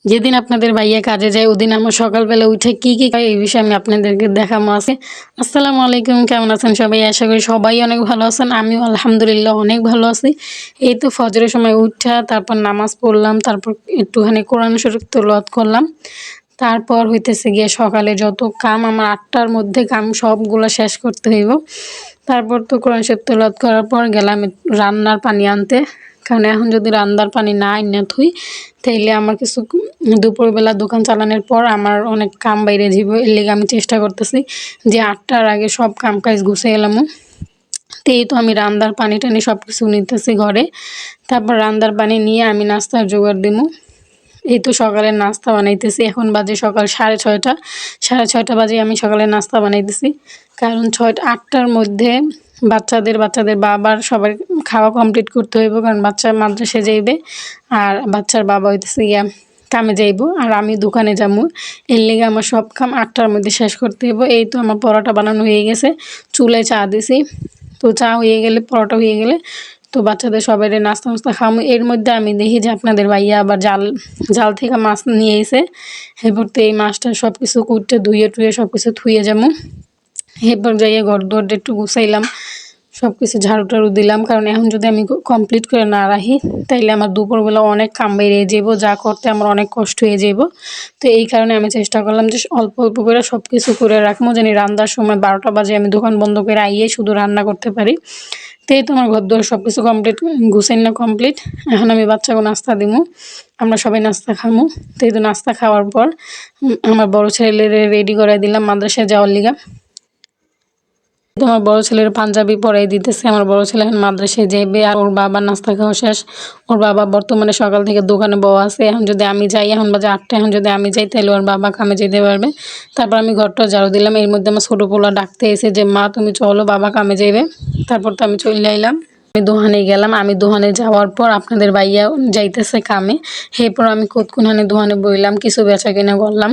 যেদিন আপনাদের ভাইয়া কাজে যায় ওদিন আমার সকালবেলা উঠে কি খাই এই বিষয়ে আমি আপনাদেরকে দেখাবো আজকে। আসসালামু আলাইকুম, কেমন আছেন সবাই? আশা করি সবাই অনেক ভালো আছেন। আমিও আলহামদুলিল্লাহ অনেক ভালো আছি। এই তো ফজরের সময় উঠা, তারপর নামাজ পড়লাম, তারপর একটুখানি কোরআন শরীফ তিলাওয়াত করলাম। তারপর হইতেছে গিয়ে সকালে যত কাম আমার ৮টার মধ্যে কাম সবগুলো শেষ করতে হইব। তারপর তো কোরআন শরীফ তিলাওয়াত করার পর গেলাম রান্নার পানি আনতে। কারণ এখন যদি রান্নার পানি না আইনা থুই তাইলে আমার কিছু দুপুরবেলা দোকান চালানোর পর আমার অনেক কাম বাইরে যাব। এর লেগে আমি চেষ্টা করতেছি যে ৮টার আগে সব কাম কাজ গুছিয়ে এলাম। তো এই তো আমি রান্নার পানি টানি সব কিছু নিতেছি ঘরে। তারপর রান্নার পানি নিয়ে আমি নাস্তার জোগাড় দিব। এই তো সকালের নাস্তা বানাইতেছি। এখন বাজে সকাল 6:30। 6:30 বাজে আমি সকালের নাস্তা বানাইতেছি। কারণ 8টার মধ্যে বাচ্চাদের বাবার সবার খাওয়া কমপ্লিট করতে হইব। কারণ বাচ্চা মাদ্রাসায় যাইবে আর বাচ্চার বাবা হইতেছে গিয়া কামে যাইব আর আমি দোকানে যাবো। এর লেগে আমার সব কাম 8টার মধ্যে শেষ করতে হইব। এই তো আমার পরোটা বানানো হয়ে গেছে। চুলায় চা দিছি। তো চা হয়ে গেলে পরোটা হয়ে গেলে তো বাচ্চাদের সবাইরে নাস্তা খাওয়ামু। এর মধ্যে আমি দেখি যে আপনাদের ভাইয়া আবার জাল থেকে মাছ নিয়ে আইছে। এরপর তো এই মাছটা সব কিছু কুটে ধুয়ে টুয়ে সব কিছু থুয়ে যাবো। এরপর যাইয়া ঘর-দোর একটু গুছাইলাম। সব কিছু ঝাড়ু টাড়ু দিলাম। কারণ এখন যদি আমি কমপ্লিট করে না রাখি তাইলে আমার দুপুরবেলা অনেক কাম বেড়ে যাব, যা করতে আমার অনেক কষ্ট হয়ে যাব। তো এই কারণে আমি চেষ্টা করলাম যে অল্প অল্প করে সব কিছু করে রাখবো, যেন রান্নার সময় 12টা বাজে আমি দোকান বন্ধ করে আইয়ে শুধু রান্না করতে পারি। তো এই তো আমার ঘর-দোর সব কিছু কমপ্লিট, গুছাইনা কমপ্লিট। এখন আমি বাচ্চাকে নাস্তা দিমু। আমরা সবাই নাস্তা খামু। তো এই তো নাস্তা খাওয়ার পর আমার বড় ছেলেরে রেডি করাই দিলাম মাদ্রাসায় যাওয়ার লিগা। তো আমার বড় ছেলের পাঞ্জাবি পরাই দিতেছে। আমার বড় ছেলে এখন মাদ্রাসায় যাইবে আর ওর বাবার নাস্তা খাওয়া শেষ। ওর বাবা বর্তমানে সকাল থেকে দোকানে বওয়া আছে। এখন যদি আমি যাই, এখন বাজে 8টা, এখন যদি আমি যাই তাহলে ওর বাবা কামে যেতে পারবে। তারপর আমি ঘরটা ঝাড়ু দিলাম। এর মধ্যে আমার ছোট পোলা ডাকতে এসে যে মা তুমি চলো বাবা কামে যাইবে। তারপর তো আমি চলে আইলাম। আমি দোকানে গেলাম। আমি দোকানে যাওয়ার পর আপনাদের ভাইয়া যাইতেছে কামে। এরপর আমি কতক্ষণে দোকানে বইলাম, কিছু বেচা কিনা করলাম।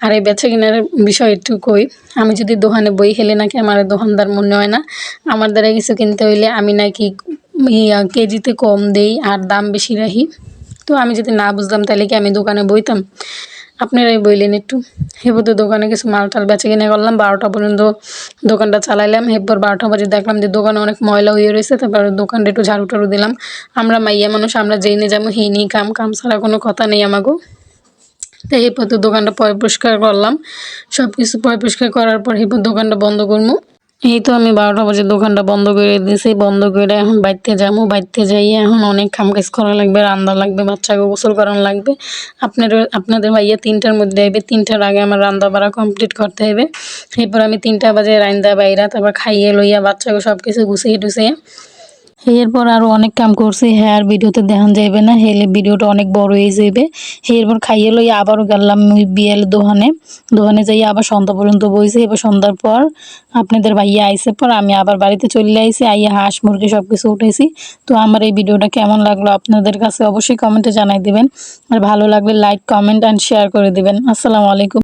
আর এই বেচা কিনার বিষয় একটু কই। আমি যদি দোকানে বই হেলে নাকি আমার দোকানদার মনে হয় না। আমার দ্বারা কিছু কিনতে হইলে আমি নাকি কেজিতে কম দেই আর দাম বেশি রাখি। তো আমি যদি না বুঝতাম তাহলে কি আমি দোকানে বইতাম? আপনারাই বইলেন একটু। এরপর তো দোকানে কিছু মাল-টাল বেচা কিনা করলাম। 12টা পর্যন্ত দোকানটা চালাইলাম। এরপর 12টা বাজে দেখলাম যে দোকানে অনেক ময়লা হয়ে রয়েছে। তারপর দোকানটা একটু ঝাড়ু-টাড়ু দিলাম। আমরা মাইয়া মানুষ, আমরা যেইনে যাবো হেইনি কাম ছাড়া কোনো কথা নেই আমাগো। তো এরপর তো দোকানটা পরিষ্কার করলাম। সব কিছু পরিষ্কার করার পর এরপর দোকানটা বন্ধ করবো। এই তো আমি 12টা বাজে দোকানটা বন্ধ করে দিয়েছি। বন্ধ করে এখন বাইতে যাবো। বাইতে যাইয়ে এখন অনেক কাজ করা লাগবে, রান্না লাগবে, বাচ্চাকে গোসল করানো লাগবে। আপনাদের ভাইয়া 3টার মধ্যে আইবে। 3টার আগে আমার রান্না বাড়া কমপ্লিট করতে হবে। এরপর আমি 3টা বাজে রাইন্দা বাইরা তারপর খাইয়ে লইয়া বাচ্চাকে সব কিছু গুছিয়ে টুছিয়ে এরপর আরো অনেক কাম করছি। হ্যাঁ, আর ভিডিওতে দেখান যাইবে না, হেলে ভিডিওটা অনেক বড় হয়ে যাবে। এরপর খাইয়ে লইয়া আবারও গেলাম বিয়ের দোকানে যাই আবার সন্ধ্যা পর্যন্ত বইছি। এবার সন্ধ্যার পর আপনাদের ভাইয়া আইসে পর আমি আবার বাড়িতে চলে আইসি। আইয়া হাঁস মুরগি সব কিছু উঠেছি। তো আমার এই ভিডিওটা কেমন লাগলো আপনাদের কাছে অবশ্যই কমেন্টে জানাই দিবেন। আর ভালো লাগলে লাইক কমেন্ট অ্যান্ড শেয়ার করে দিবেন। আসসালামু আলাইকুম।